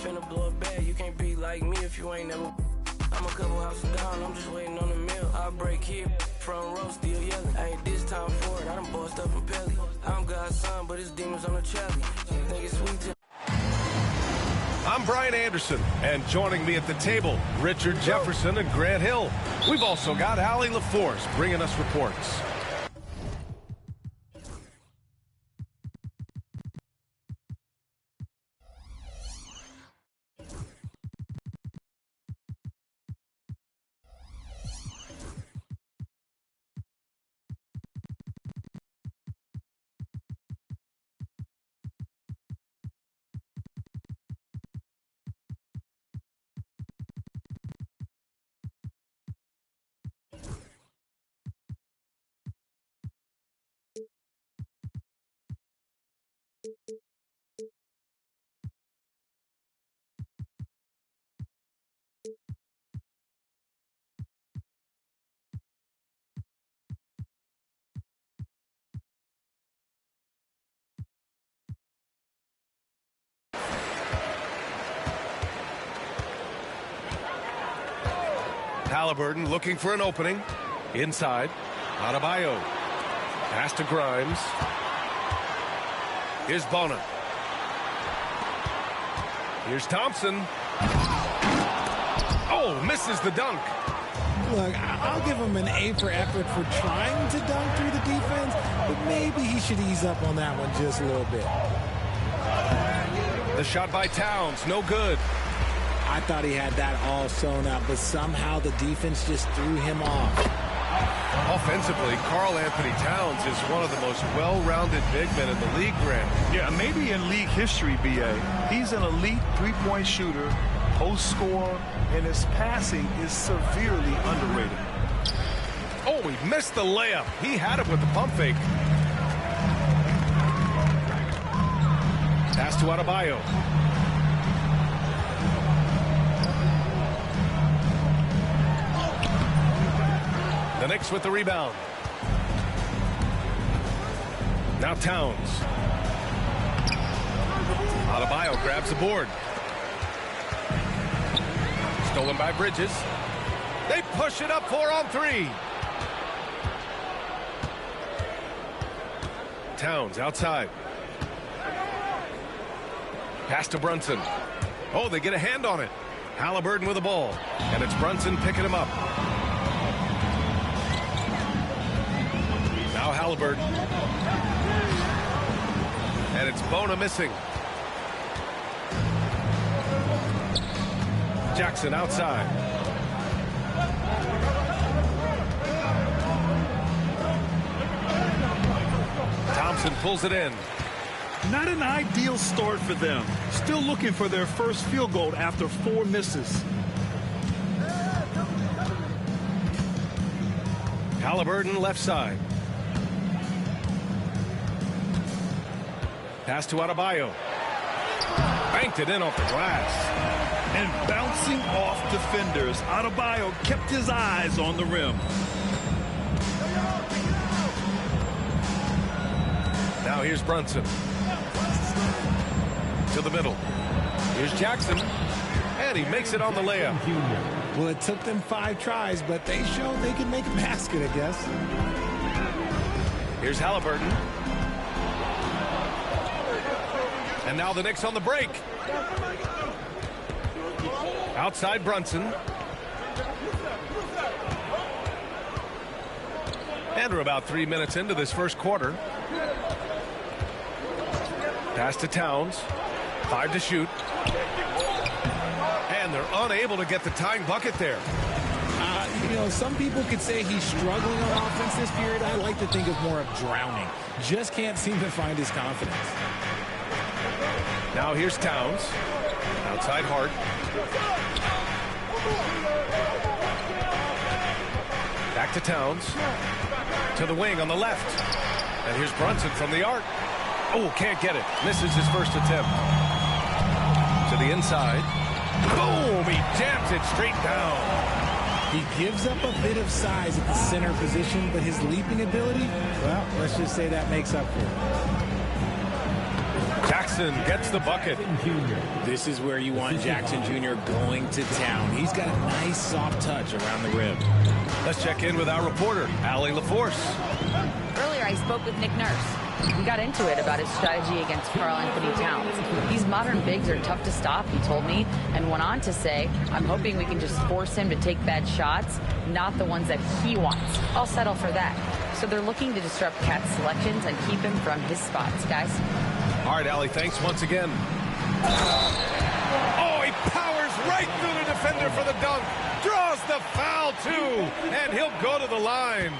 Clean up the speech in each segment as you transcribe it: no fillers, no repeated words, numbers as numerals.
finna blow a bag. You can't be like me if you ain't never. I'm a couple houses down, I'm just waiting on the meal. I break here, front row still yelling. I ain't this time for it, I done bossed up from Pelly. I'm God's son, but it's demons on the Charlie. Think it's sweet. I'm Brian Anderson, and joining me at the table, Richard Jefferson and Grant Hill. We've also got Allie LaForce bringing us reports. Halliburton looking for an opening. Inside. Adebayo. Pass to Grimes. Here's Bona. Here's Thompson. Oh, misses the dunk. Look, I'll give him an A for effort for trying to dunk through the defense, but maybe he should ease up on that one just a little bit. The shot by Towns, no good. I thought he had that all sewn up, but somehow the defense just threw him off. Offensively, Karl-Anthony Towns is one of the most well-rounded big men in the league, Grant. Yeah, maybe in league history, B.A. He's an elite three-point shooter, post scorer, and his passing is severely underrated. Oh, he missed the layup. He had it with the pump fake. Pass to Adebayo. The Knicks with the rebound. Now Towns. Adebayo grabs the board. Stolen by Bridges. They push it up 4-on-3. Towns outside. Pass to Brunson. Oh, they get a hand on it. Halliburton with the ball. And it's Brunson picking him up. Now Halliburton. And it's Bona missing. Jackson outside. Thompson pulls it in. Not an ideal start for them. Still looking for their first field goal after 4 misses. Halliburton left side. Pass to Adebayo. Banked it in off the glass. And bouncing off defenders, Adebayo kept his eyes on the rim. Now here's Brunson. To the middle. Here's Jackson. And he makes it on the layup. Well, it took them 5 tries, but they showed they can make a basket, I guess. Here's Halliburton. And now the Knicks on the break. Outside Brunson. And we're about 3 minutes into this first quarter. Pass to Towns. 5 to shoot. And they're unable to get the tying bucket there. You know, some people could say he's struggling on offense this period. I like to think of more of drowning. Just can't seem to find his confidence. Now here's Towns. Outside Hart. Back to Towns. To the wing on the left. And here's Brunson from the arc. Oh, can't get it. Misses his first attempt. To the inside. Boom! He jams it straight down. He gives up a bit of size at the center position, but his leaping ability, well, let's just say that makes up for it. Jackson gets the bucket. This is where you want Jackson Jr. going to town. He's got a nice soft touch around the rim. Let's check in with our reporter, Allie LaForce. Earlier, I spoke with Nick Nurse. We got into it about his strategy against Karl-Anthony Towns. These modern bigs are tough to stop, he told me, and went on to say, I'm hoping we can just force him to take bad shots, not the ones that he wants. I'll settle for that. So they're looking to disrupt Cat's selections and keep him from his spots, guys. All right, Allie, thanks once again. Oh, he powers right through the defender for the dunk. Draws the foul, too, and he'll go to the line.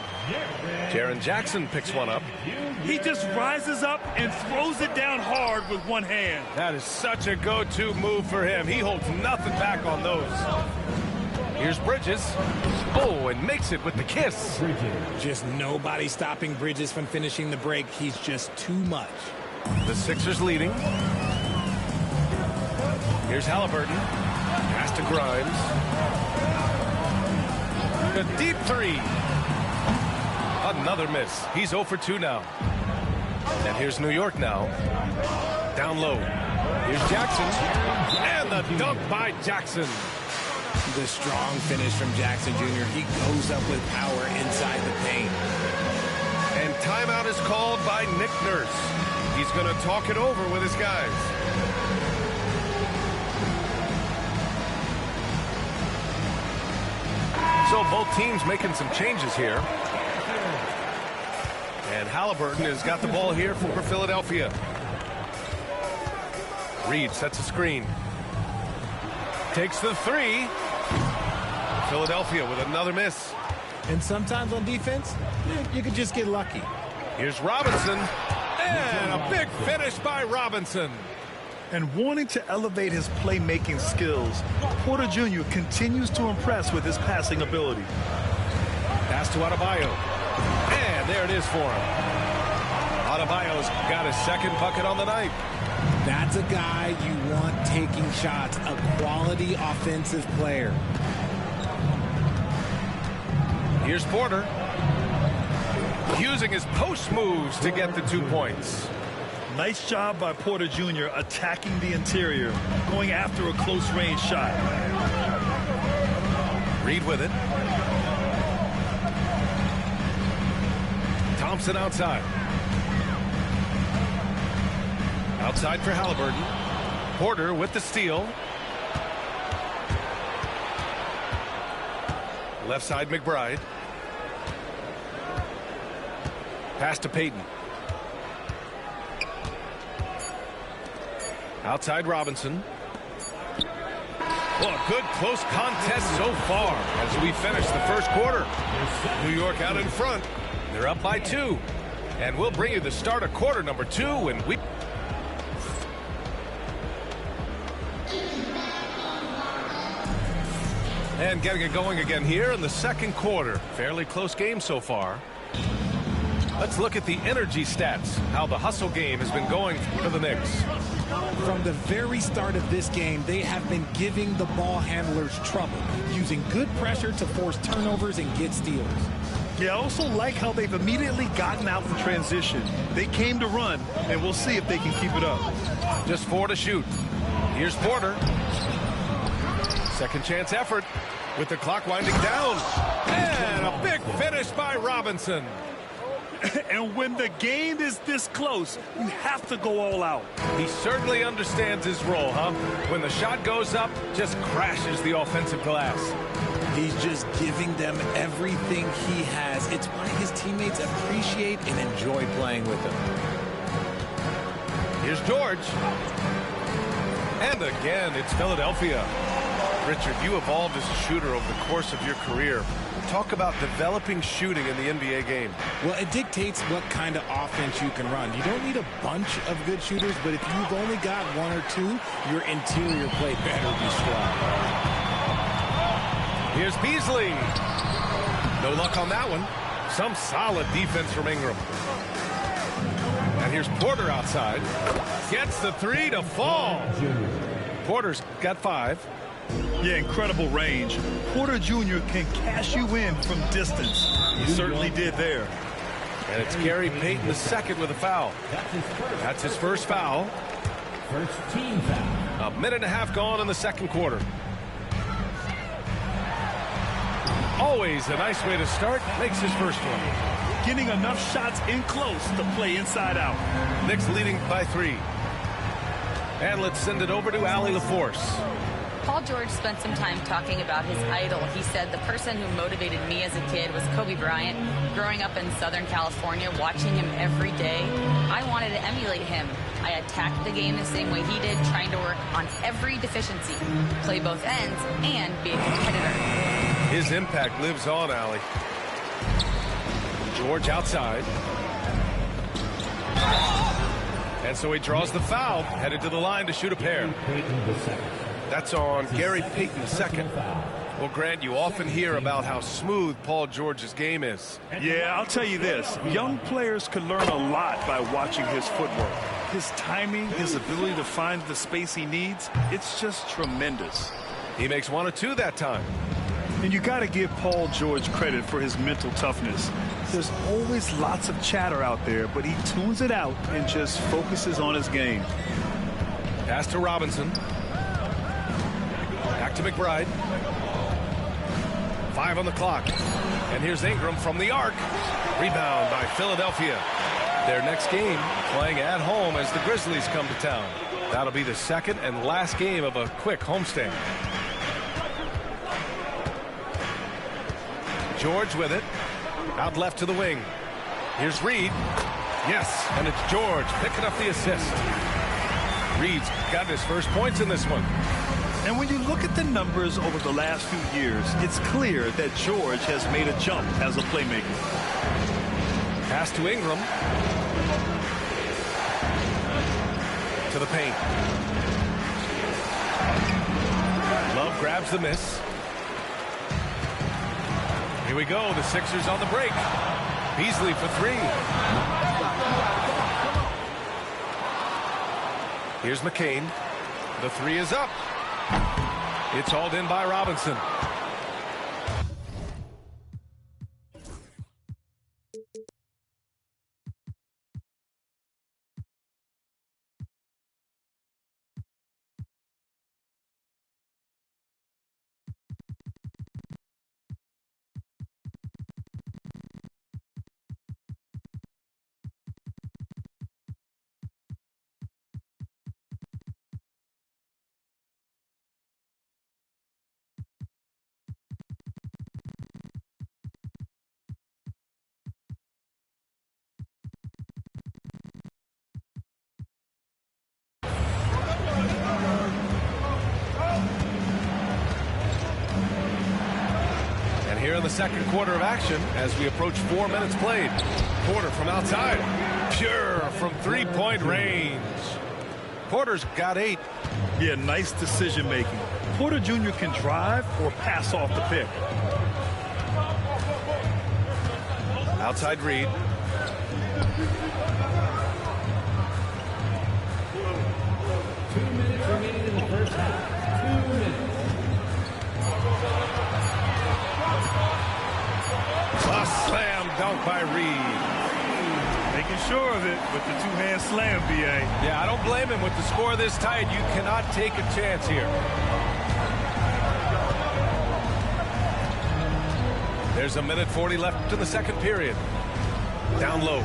Jaren Jackson picks one up. He just rises up and throws it down hard with one hand. That is such a go-to move for him. He holds nothing back on those. Here's Bridges. Oh, and makes it with the kiss. Just nobody stopping Bridges from finishing the break. He's just too much. The Sixers leading. Here's Halliburton. Pass to Grimes. A deep three. Another miss. He's 0 for 2 now. And here's New York now. Down low. Here's Jackson. And the dunk by Jackson. The strong finish from Jackson Jr. He goes up with power inside the paint. And timeout is called by Nick Nurse. He's going to talk it over with his guys. So both teams making some changes here. And Halliburton has got the ball here for Philadelphia. Reed sets a screen. Takes the three. Philadelphia with another miss. And sometimes on defense, you could just get lucky. Here's Robinson. And a big finish by Robinson. And wanting to elevate his playmaking skills, Porter Jr. continues to impress with his passing ability. Pass to Adebayo. And there it is for him. Adebayo's got his second bucket on the night. That's a guy you want taking shots, a quality offensive player. Here's Porter. Using his post moves to get the 2 points. Nice job by Porter Jr. attacking the interior, going after a close-range shot. Reed with it. Thompson outside. Outside for Halliburton. Porter with the steal. Left side McBride. Pass to Payton. Outside Robinson. Well, a good close contest so far as we finish the first quarter. New York out in front. They're up by 2. And we'll bring you the start of quarter number 2 when we... And getting it going again here in the second quarter. Fairly close game so far. Let's look at the energy stats, how the hustle game has been going for the Knicks. From the very start of this game, they have been giving the ball handlers trouble, using good pressure to force turnovers and get steals. Yeah, I also like how they've immediately gotten out in transition. They came to run, and we'll see if they can keep it up. Just 4 to shoot. Here's Porter. Second chance effort with the clock winding down. And a big finish by Robinson. And when the game is this close, you have to go all out. He certainly understands his role, huh? When the shot goes up, just crashes the offensive glass. He's just giving them everything he has. It's why his teammates appreciate and enjoy playing with him. Here's George. And again, it's Philadelphia. Richard, you evolved as a shooter over the course of your career. Talk about developing shooting in the NBA game. Well, it dictates what kind of offense you can run. You don't need a bunch of good shooters, but if you've only got 1 or 2, your interior play better be strong. Here's Beasley. No luck on that one. Some solid defense from Ingram. And here's Porter outside. Gets the 3 to fall. Porter's got 5. Yeah, incredible range. Porter Jr. can cash you in from distance. He certainly did there. And it's Gary Payton II with a foul. That's his first foul. First team foul. A minute and a half gone in the second quarter. Always a nice way to start. Makes his first one. Getting enough shots in close to play inside out. Knicks leading by 3. And let's send it over to Allie LaForce. Paul George spent some time talking about his idol. He said, the person who motivated me as a kid was Kobe Bryant. Growing up in Southern California, watching him every day, I wanted to emulate him. I attacked the game the same way he did, trying to work on every deficiency, play both ends, and be a competitor. His impact lives on, Allie. George outside. And so he draws the foul, headed to the line to shoot a pair. That's on Gary Payton, second. Well, Grant, you often hear about how smooth Paul George's game is. Yeah, I'll tell you this. Young players can learn a lot by watching his footwork. His timing, his ability to find the space he needs, it's just tremendous. He makes 1 or 2 that time. And you got to give Paul George credit for his mental toughness. There's always lots of chatter out there, but he tunes it out and just focuses on his game. Pass to Robinson. Back to McBride. 5 on the clock. And here's Ingram from the arc. Rebound by Philadelphia. Their next game playing at home as the Grizzlies come to town. That'll be the second and last game of a quick homestand. George with it. Out left to the wing. Here's Reed. Yes, and it's George picking up the assist. Reed's got his first points in this one. And when you look at the numbers over the last few years, it's clear that George has made a jump as a playmaker. Pass to Ingram. To the paint. Love grabs the miss. Here we go. The Sixers on the break. Beasley for 3. Here's McCain. The 3 is up. It's hauled in by Robinson. Here in the second quarter of action as we approach 4 minutes played. Porter from outside. Pure from three-point range. Porter's got 8. Yeah, nice decision making. Porter Jr. can drive or pass off the pick. Outside Reed. Remaining in the first half. 2 minutes. A slam dunk by Reed. Making sure of it with the two-hand slam, B.A. Yeah, I don't blame him with the score this tight. You cannot take a chance here. There's a minute 40 left in the second period. Down low.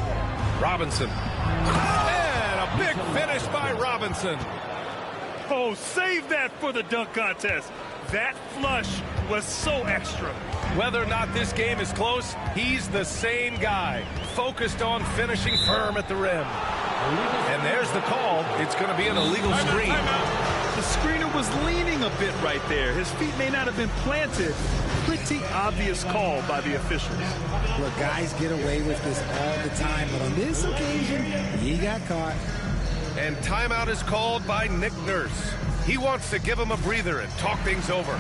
Robinson. And a big finish by Robinson. Oh, save that for the dunk contest. That flush was so extra. Whether or not this game is close, he's the same guy, focused on finishing firm at the rim. And there's the call. It's going to be an illegal screen. The screener was leaning a bit right there. His feet may not have been planted. Pretty obvious call by the officials. Look, guys get away with this all the time, but on this occasion, he got caught. And timeout is called by Nick Nurse. He wants to give him a breather and talk things over.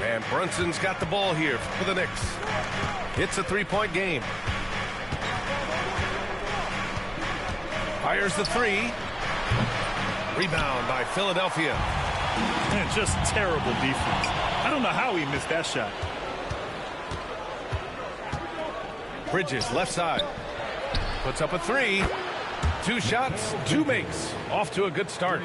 And Brunson's got the ball here for the Knicks. It's a three-point game. Fires the 3. Rebound by Philadelphia. Man, just terrible defense. I don't know how he missed that shot. Bridges, left side. Puts up a three. 2 shots, 2 makes. Off to a good start.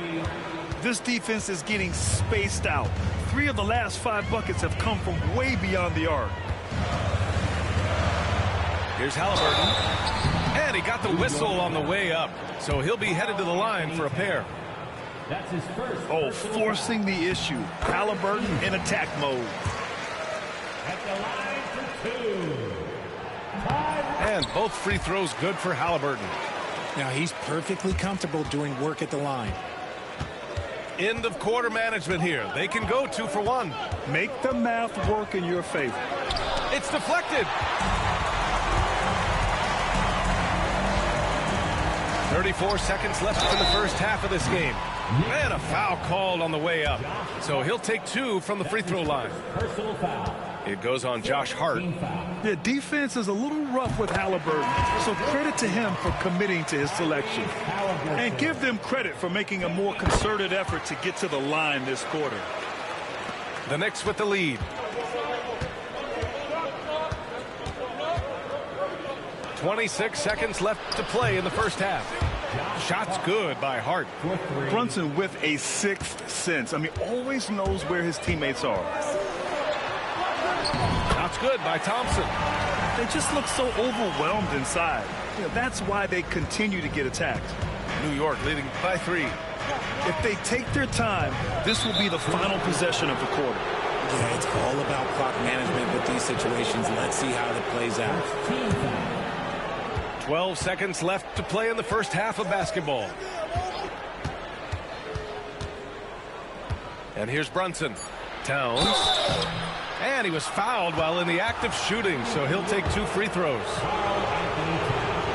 This defense is getting spaced out. 3 of the last 5 buckets have come from way beyond the arc. Here's Halliburton. And he got the whistle on the way up. So he'll be headed to the line for a pair. That's his first. Oh, forcing the issue. Halliburton in attack mode. At the line for 2. And both free throws good for Halliburton. Now he's perfectly comfortable doing work at the line. End of quarter management here. They can go 2 for 1. Make the math work in your favor. It's deflected. 34 seconds left in the first half of this game. And a foul called on the way up. So he'll take 2 from the free throw line. Personal foul. It goes on Josh Hart. The defense is a little rough with Halliburton, so credit to him for committing to his selection. And give them credit for making a more concerted effort to get to the line this quarter. The Knicks with the lead. 26 seconds left to play in the first half. Shots good by Hart. Brunson with a 6th sense. I mean, always knows where his teammates are. Shots good by Thompson. They just look so overwhelmed inside. That's why they continue to get attacked. New York leading by 3. If they take their time, this will be the final possession of the quarter. Yeah, it's all about clock management with these situations. Let's see how it plays out. 12 seconds left to play in the first half of basketball. And here's Brunson. Towns. And he was fouled while in the act of shooting, so he'll take 2 free throws.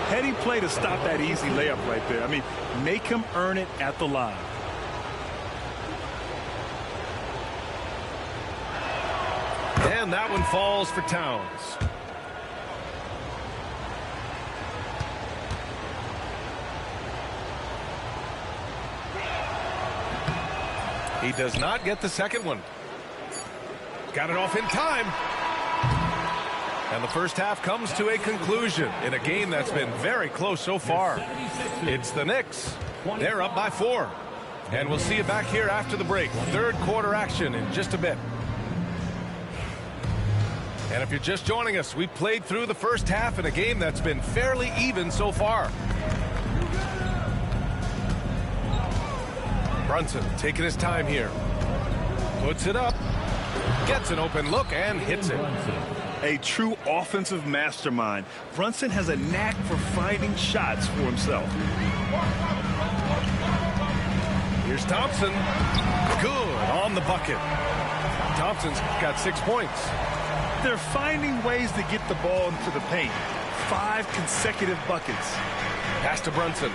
Heady play to stop that easy layup right there. I mean, make him earn it at the line. And that one falls for Towns. He does not get the second one. Got it off in time. And the first half comes to a conclusion in a game that's been very close so far. It's the Knicks. They're up by 4. And we'll see you back here after the break. Third quarter action in just a bit. And if you're just joining us, we played through the first half in a game that's been fairly even so far. Brunson taking his time here. Puts it up. Gets an open look and hits it. A true offensive mastermind. Brunson has a knack for finding shots for himself. Here's Thompson. Good on the bucket. Thompson's got 6 points. They're finding ways to get the ball into the paint. 5 consecutive buckets. Pass to Brunson.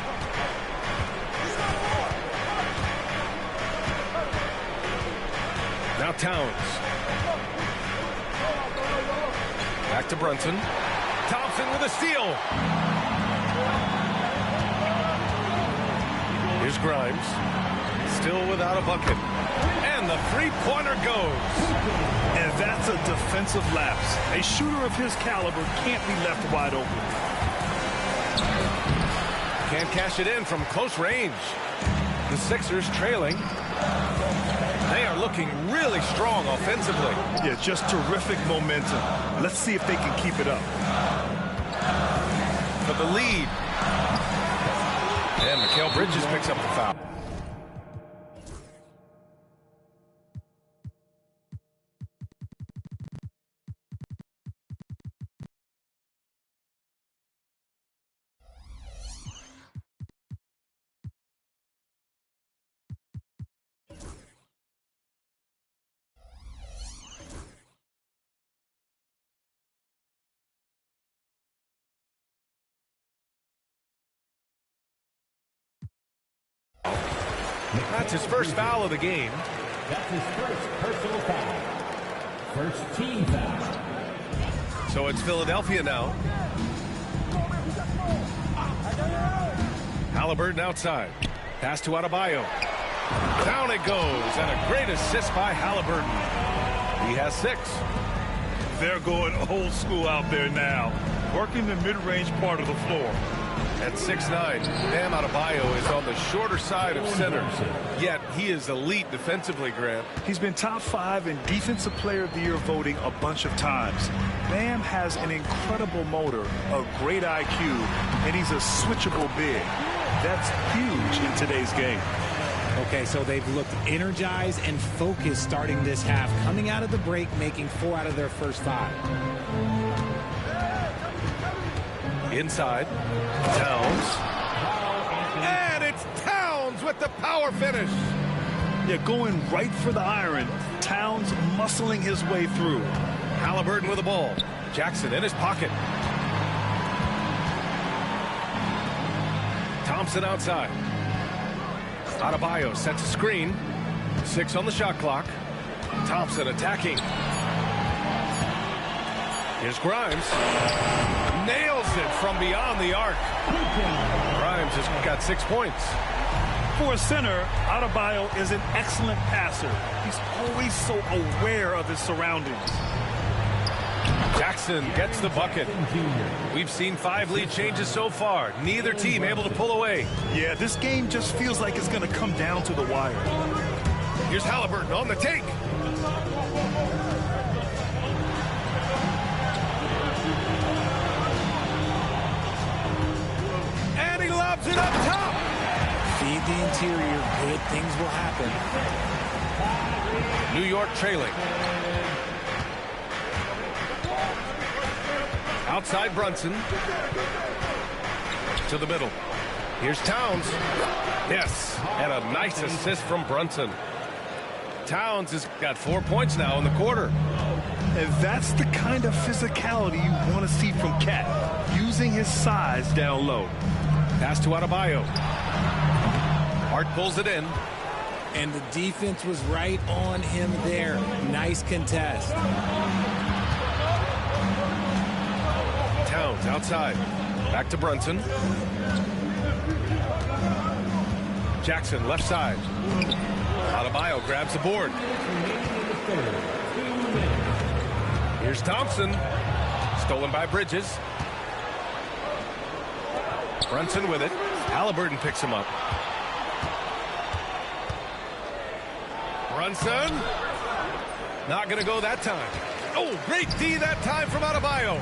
Now Towns. Back to Brunson. Thompson with a steal. Here's Grimes. Still without a bucket. And the three-pointer goes. And that's a defensive lapse. A shooter of his caliber can't be left wide open. Can't cash it in from close range. The Sixers trailing. They are looking really strong offensively. Yeah, just terrific momentum. Let's see if they can keep it up. For the lead. And Mikal Bridges picks up the foul. That's his first foul of the game. That's his first personal foul. First team foul. So it's Philadelphia now. Halliburton outside. Pass to Adebayo. Down it goes, and a great assist by Halliburton. He has 6. They're going old school out there now, working the mid-range part of the floor. At 6'9", Bam Adebayo is on the shorter side of center, yet he is elite defensively, Grant. He's been top 5 in Defensive Player of the Year voting a bunch of times. Bam has an incredible motor, a great IQ, and he's a switchable big. That's huge in today's game. Okay, so they've looked energized and focused starting this half, coming out of the break, making 4 out of their first 5. Inside, Towns. And it's Towns with the power finish. Yeah, going right for the iron. Towns muscling his way through. Halliburton with the ball. Jackson in his pocket. Thompson outside. Adebayo sets a screen. 6 on the shot clock. Thompson attacking. Here's Grimes. Nails it from beyond the arc. Grimes has got 6 points. For a center, Adebayo is an excellent passer. He's always so aware of his surroundings. Jackson gets the bucket. We've seen 5 lead changes so far. Neither team able to pull away. Yeah, this game just feels like it's going to come down to the wire. Here's Halliburton on the take. And he lobs it up top. Feed the interior. Good things will happen. New York trailing. Outside Brunson. To the middle. Here's Towns. Yes, and a nice assist from Brunson. Towns has got 4 points now in the quarter. And that's the kind of physicality you want to see from Cat, using his size down low. Pass to Adebayo. Hart pulls it in. And the defense was right on him there. Nice contest. Towns outside. Back to Brunson. Jackson left side. Adebayo grabs the board. Here's Thompson. Stolen by Bridges. Brunson with it. Halliburton picks him up. Brunson. Not going to go that time. Oh, great D that time from Adebayo.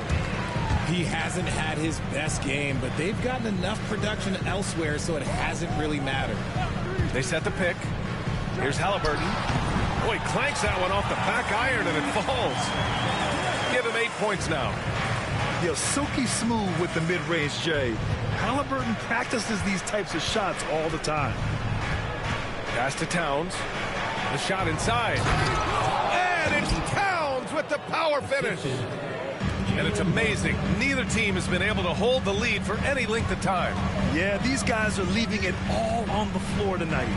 He hasn't had his best game, but they've gotten enough production elsewhere, so it hasn't really mattered. They set the pick. Here's Halliburton. Oh, he clanks that one off the back iron, and it falls. Give him 8 points now. Yeah, silky smooth with the mid-range J. Halliburton practices these types of shots all the time. Pass to Towns. The shot inside. And it's Towns with the power finish. And it's amazing. Neither team has been able to hold the lead for any length of time. Yeah, these guys are leaving it all on the floor tonight.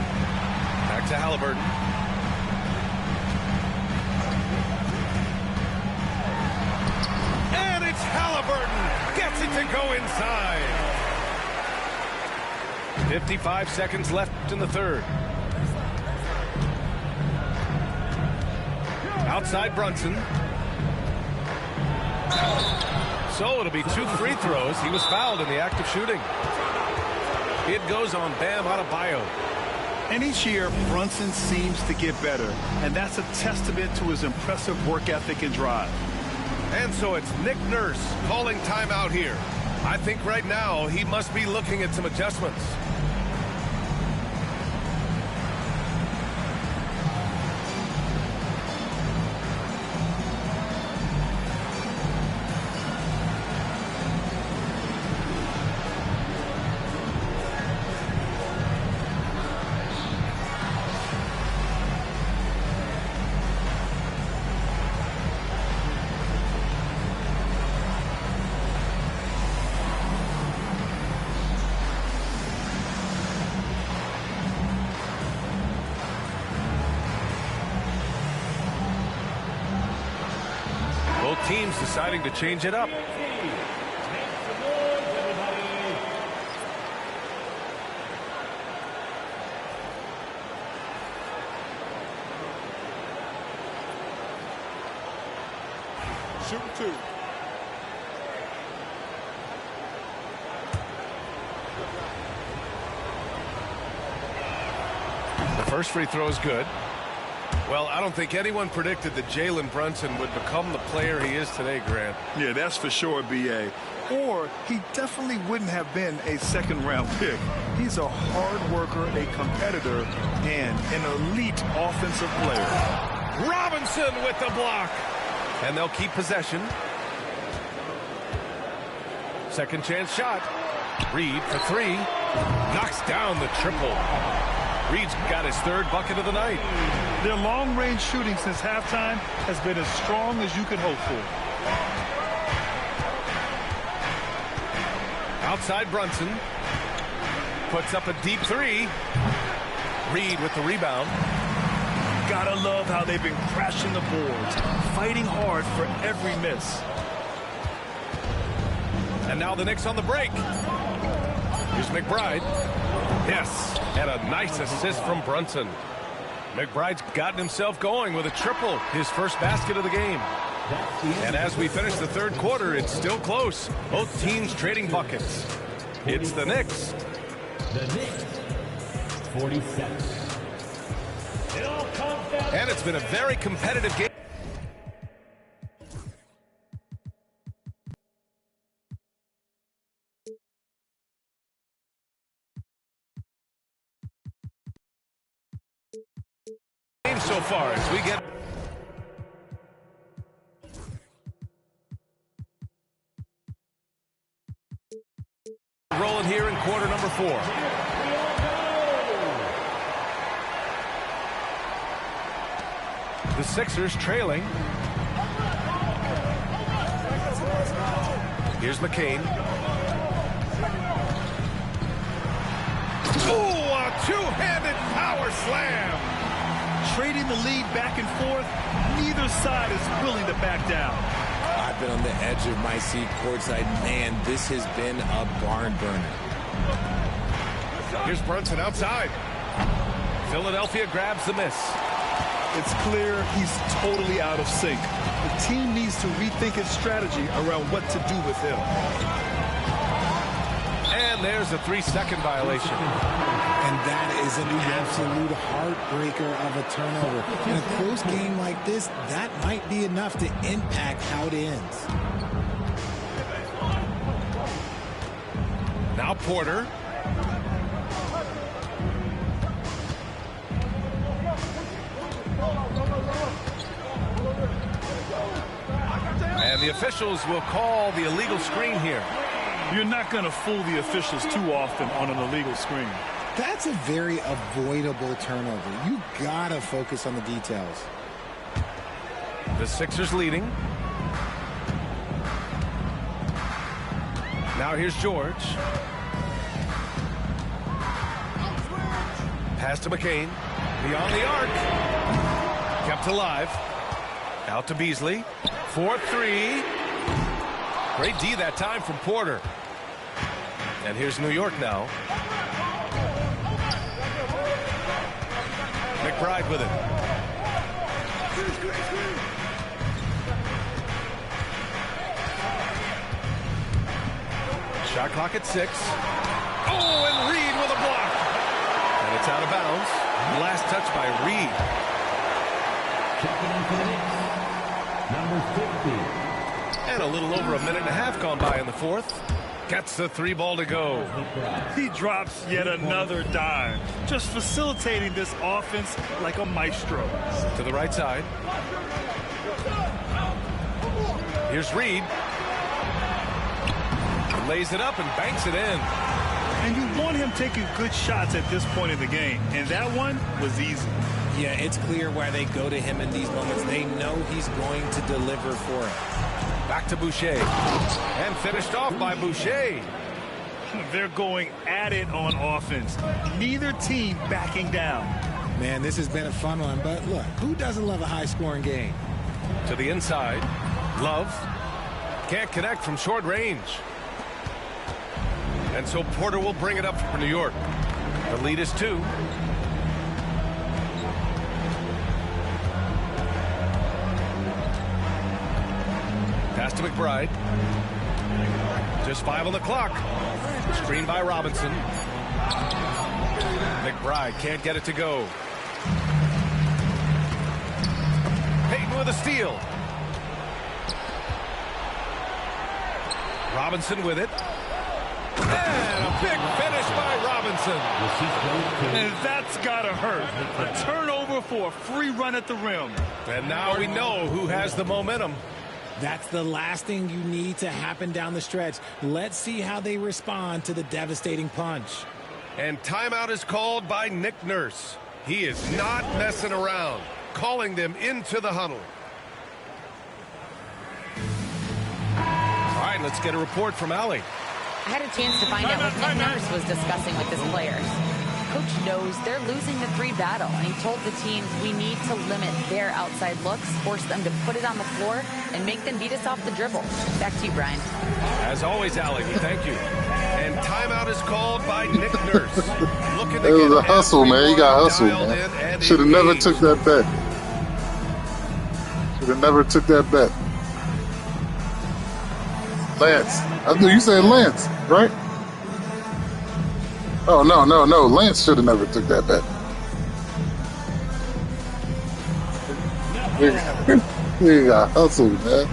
Back to Halliburton. And it's Halliburton. Gets it to go inside. 55 seconds left in the third. Outside Brunson. So it'll be 2 free throws. He was fouled in the act of shooting. It goes on Bam Adebayo. And each year, Brunson seems to get better. And that's a testament to his impressive work ethic and drive. And so it's Nick Nurse calling timeout here. I think right now he must be looking at some adjustments. Both teams deciding to change it up. shooting 2. The first free throw is good. Well, I don't think anyone predicted that Jalen Brunson would become the player he is today, Grant. Yeah, that's for sure, B.A. Or he definitely wouldn't have been a second-round pick. He's a hard worker, a competitor, and an elite offensive player. Robinson with the block. And they'll keep possession. Second chance shot. Reed for 3. Knocks down the triple. Reed's got his 3rd bucket of the night. Their long-range shooting since halftime has been as strong as you could hope for. Outside Brunson. Puts up a deep 3. Reed with the rebound. Gotta love how they've been crashing the boards, fighting hard for every miss. And now the Knicks on the break. Here's McBride. Yes, and a nice assist from Brunson. McBride's gotten himself going with a triple, his first basket of the game. And as we finish the 3rd quarter, it's still close. Both teams trading buckets. It's the Knicks. The Knicks, 47. And it's been a very competitive game. So far as we get rolling here in quarter number 4. The Sixers trailing. Here's McCain. Ooh, a two-handed power slam. Trading the lead back and forth, neither side is willing to back down. I've been on the edge of my seat courtside. Man, this has been a barn burner. Here's Brunson outside. Philadelphia grabs the miss. It's clear he's totally out of sync. The team needs to rethink its strategy around what to do with him. And there's a 3-second violation. And that is an absolute heartbreaker of a turnover. In a close game like this, that might be enough to impact how it ends. Now Porter. And the officials will call the illegal screen here. You're not going to fool the officials too often on an illegal screen. That's a very avoidable turnover. You gotta focus on the details. The Sixers leading. Now here's George. Pass to McCain. Beyond the arc. Kept alive. Out to Beasley. 4-3. Great D that time from Porter. And here's New York now. McBride with it. Shot clock at 6. Oh, and Reed with a block. And it's out of bounds. Last touch by Reed. Checking in for the Knicks, number 50. And a little over a minute and a half gone by in the 4th. Gets the 3 ball to go. He drops yet another dime, just facilitating this offense like a maestro. To the right side. Here's Reed. He lays it up and banks it in. And you want him taking good shots at this point in the game, and that one was easy. Yeah, it's clear why they go to him in these moments. They know he's going to deliver for it. Back to Boucher. And finished off by Boucher. They're going at it on offense. Neither team backing down. Man, this has been a fun one, but look, who doesn't love a high-scoring game? To the inside. Love. Can't connect from short range. And so Porter will bring it up for New York. The lead is 2. to McBride. Just 5 on the clock. Screen by Robinson. McBride can't get it to go. Payton with a steal. Robinson with it. And a big finish by Robinson. And that's got to hurt. A turnover for a free run at the rim. And now we know who has the momentum. That's the last thing you need to happen down the stretch. Let's see how they respond to the devastating punch. And timeout is called by Nick Nurse. He is not messing around, calling them into the huddle. All right, let's get a report from Allie. I had a chance to find out what Nick Nurse was discussing with his players. Coach knows they're losing the 3 battle, and he told the teams we need to limit their outside looks, force them to put it on the floor, and make them beat us off the dribble. Back to you, Brian. As always, Allie, thank you. And timeout is called by Nick Nurse. Looking to It was get a hustle, man. You got hustled, man. Should have never took that bet. Should have never took that bet. Lance. I knew you said Lance, right? Oh, no. Lance should have never took that bet. You got hustled, man.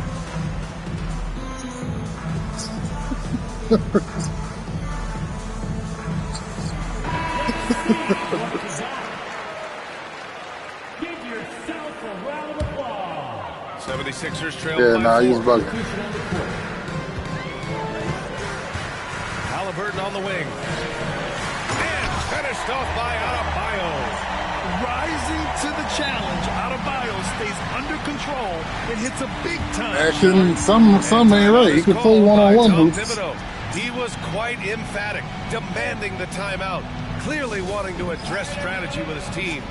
Give yourself a round of applause. 76ers trail Yeah, by he was 4. bugging. Halliburton on the wing. And finished off by Adebayo. Rising to the challenge, Adebayo stays under control and hits a big-time Actually, some ain't right. He could play one-on-one hoops. He was quite emphatic, demanding the timeout, clearly wanting to address strategy with his team.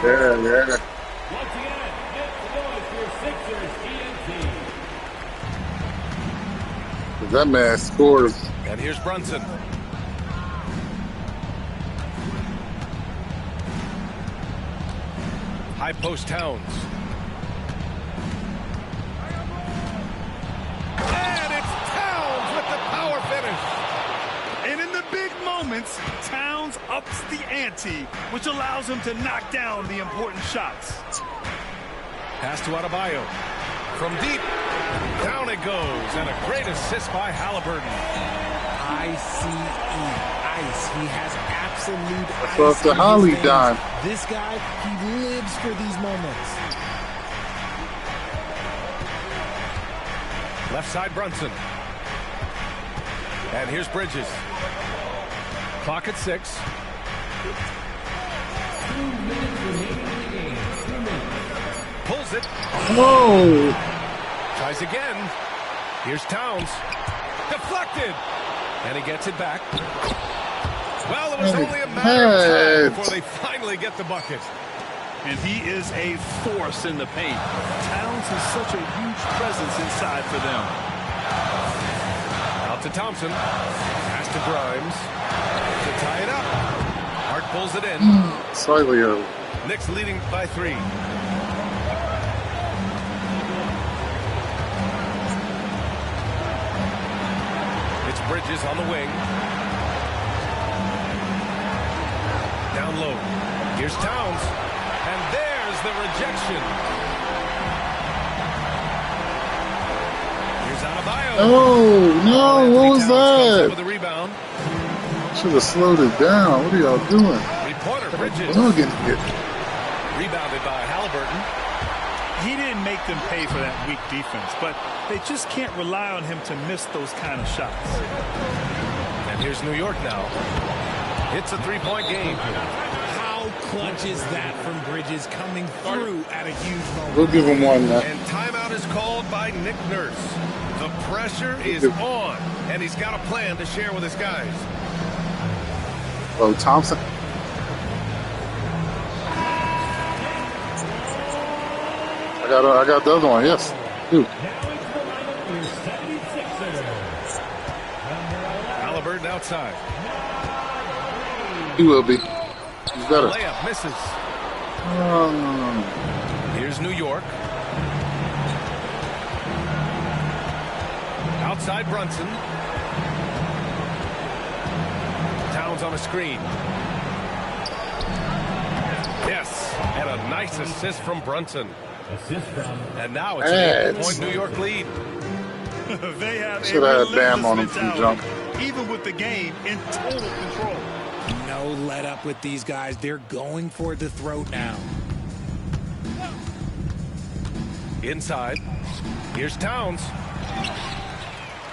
Yeah. Once again, make the noise for Sixers ENT. That man scores. And here's Brunson. High post Towns. And it's Towns with the power finish. And in the big moments, Towns ups the ante, which allows him to knock down the important shots. Pass to Adebayo. From deep, down it goes, and a great assist by Halliburton. ICE. Ice. He has absolute ice. Off the in his Holly veins. dime. This guy, he lives for these moments. Left side Brunson. And here's Bridges. Clock at 6. 2 minutes remaining in the game. 2 minutes. Pulls it. Whoa! Tries again. Here's Towns. Deflected. And he gets it back. Well, it was only a matter of time before they finally get the bucket. And he is a force in the paint. Towns is such a huge presence inside for them. Out to Thompson. Pass to Grimes. To tie it up. Hart pulls it in. Slightly early. Knicks leading by 3. It's Bridges on the wing. Down low. Here's Towns. And there's the rejection. Here's Adebayo. Oh, no, what was Anthony Towns comes in that? with the rebound. Should have slowed it down. What are y'all doing? Reporter Bridges. Don't get hit. Rebounded by Halliburton. He didn't make them pay for that weak defense, but they just can't rely on him to miss those kind of shots. And here's New York now. It's a 3-point game. How clutch is that from Bridges coming through at a huge moment? We'll give him one now. And timeout is called by Nick Nurse. The pressure is on, and he's got a plan to share with his guys. Oh, Thompson. I got the other one, yes. Ooh. Halliburton outside. He will be. He's better. Layup misses. Here's New York. Outside Brunson. Towns on a screen. Yes, and a nice assist from Brunson. And now it's an 8-point New York lead. They have should have had Bam on him from jump. Even with the game in total control. No let up with these guys. They're going for the throat now. Inside. Here's Towns.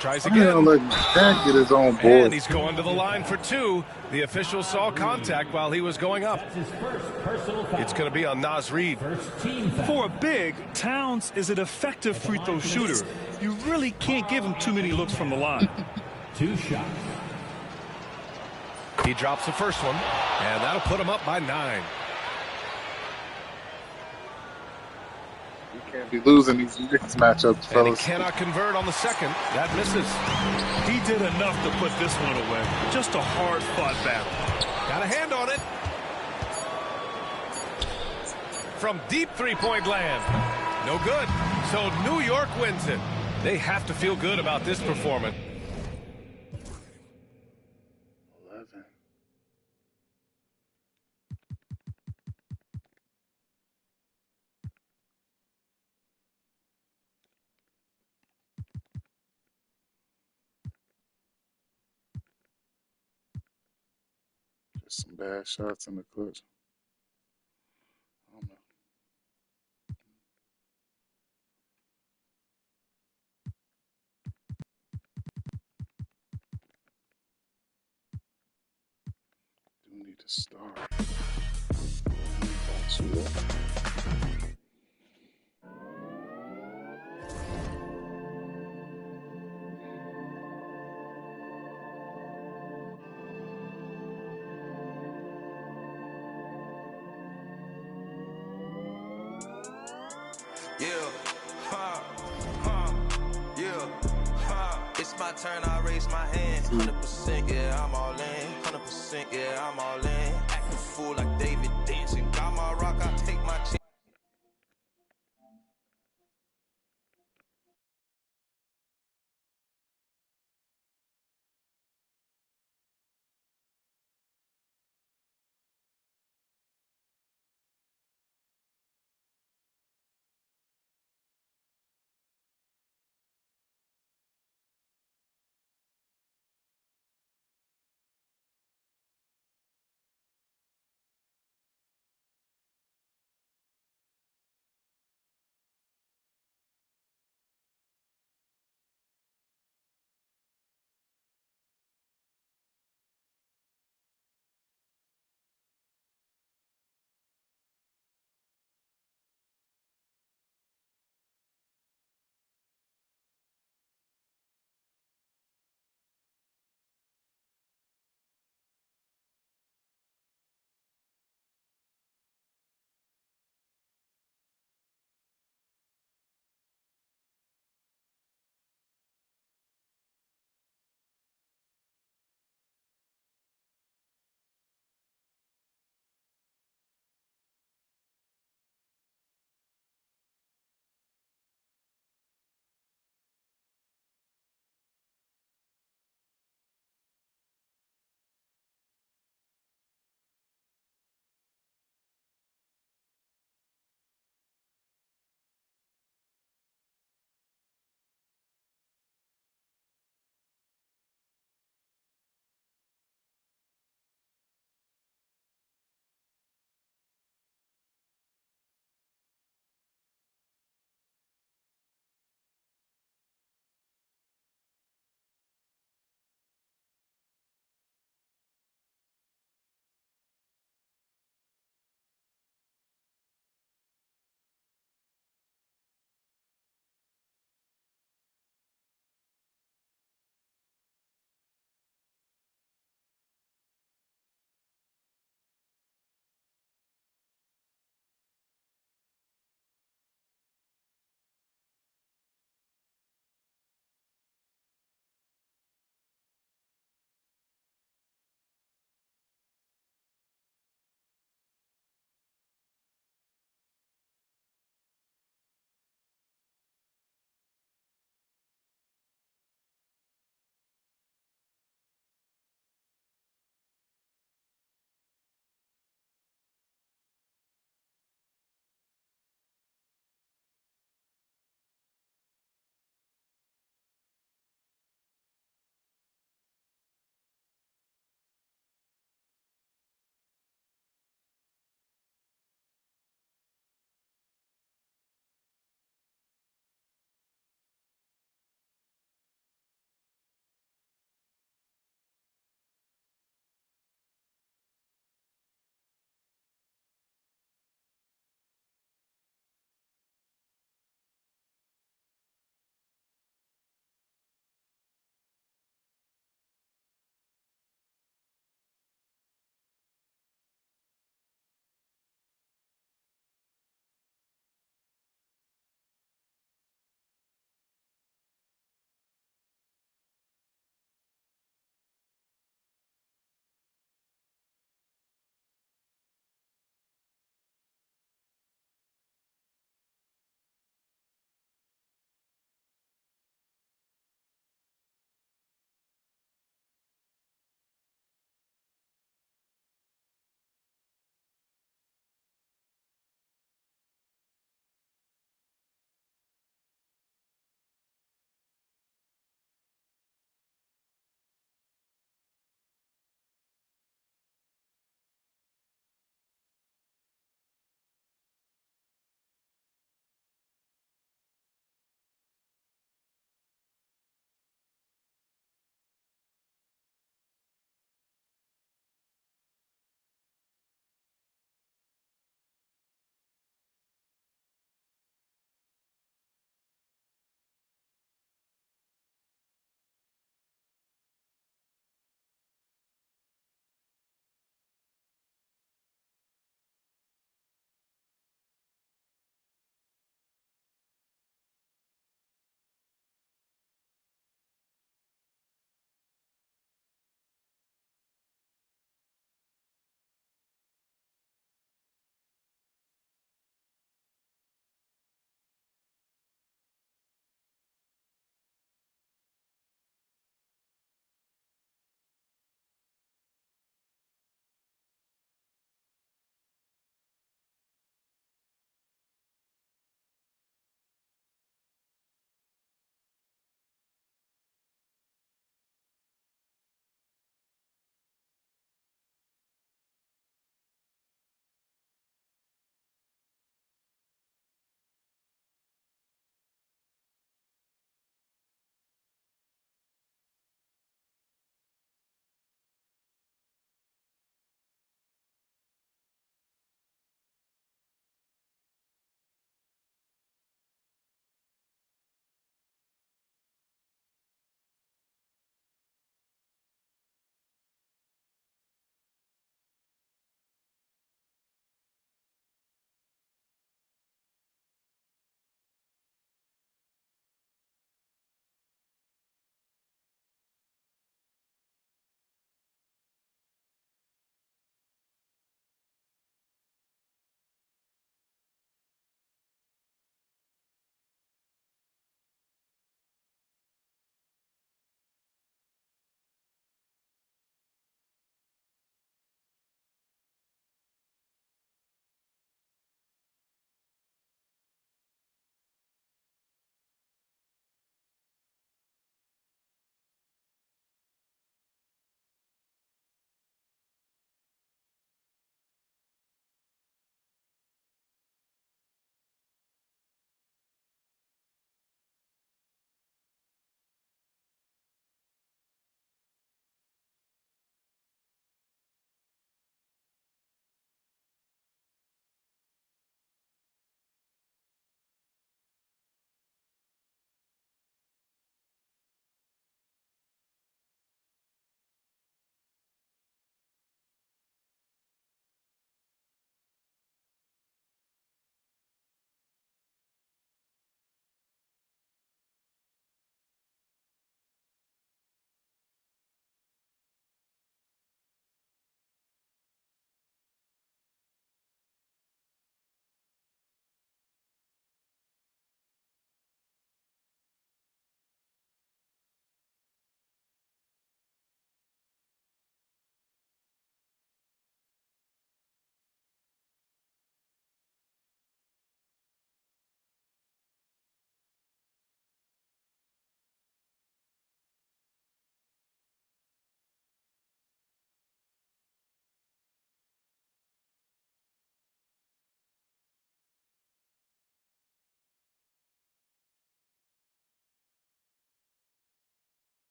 Tries I don't let Bam get his own board. And he's going to the line for 2. The official saw contact while he was going up. It's going to be on Naz Reid. For a big, Towns is an effective free throw shooter. You really can't give him too many looks from the line. 2 shots. He drops the first one, and that'll put him up by 9. You can't be losing these Knicks matchups, fellas. And he cannot convert on the second. That misses. He did enough to put this one away. Just a hard-fought battle. Got a hand on it. From deep three-point land. No good. So New York wins it. They have to feel good about this performance. 11. Just some bad shots in the clutch. I don't know. Do need to start. Shoot up. It's my turn, I raise my hand. 100%, yeah, I'm all in. 100%, yeah, I'm all in. Acting fool like